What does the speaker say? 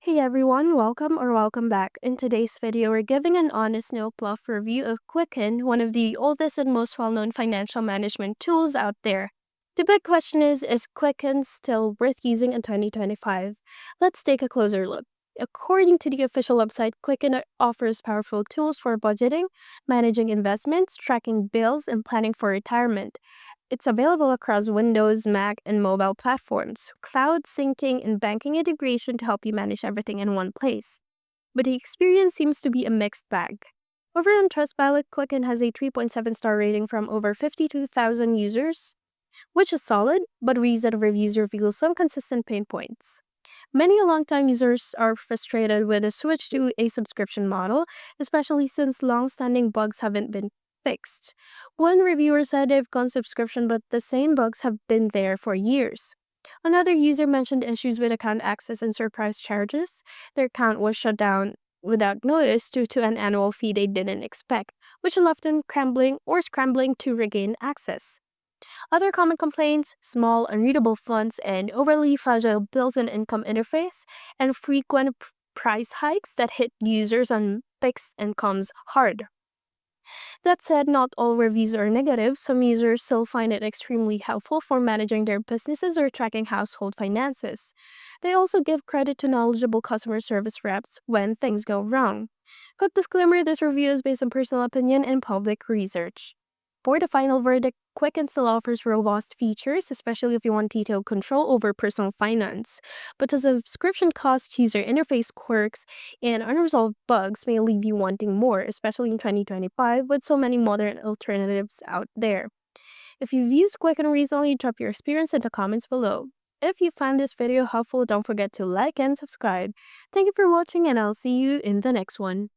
Hey everyone, welcome back. In today's video, we're giving an honest no fluff review of Quicken, one of the oldest and most well-known financial management tools out there. The big question is Quicken still worth using in 2025? Let's take a closer look. According to the official website, Quicken offers powerful tools for budgeting, managing investments, tracking bills, and planning for retirement. It's available across Windows, Mac, and mobile platforms, cloud syncing and banking integration to help you manage everything in one place. But the experience seems to be a mixed bag. Over on Trustpilot, Quicken has a 3.7-star rating from over 52,000 users, which is solid, but recent reviews reveal some consistent pain points. Many longtime users are frustrated with the switch to a subscription model, especially since long-standing bugs haven't been fixed. One reviewer said they've gone subscription, but the same bugs have been there for years. Another user mentioned issues with account access and surprise charges. Their account was shut down without notice due to an annual fee they didn't expect, which left them scrambling to regain access. Other common complaints: small, unreadable fonts, and overly fragile built-in income interface, and frequent price hikes that hit users on fixed incomes hard. That said, not all reviews are negative. Some users still find it extremely helpful for managing their businesses or tracking household finances. They also give credit to knowledgeable customer service reps when things go wrong. Quick disclaimer: this review is based on personal opinion and public research. For the final verdict, Quicken still offers robust features, especially if you want detailed control over personal finance. But the subscription cost, user interface quirks, and unresolved bugs may leave you wanting more, especially in 2025 with so many modern alternatives out there. If you've used Quicken recently, drop your experience in the comments below. If you found this video helpful, don't forget to like and subscribe. Thank you for watching, and I'll see you in the next one.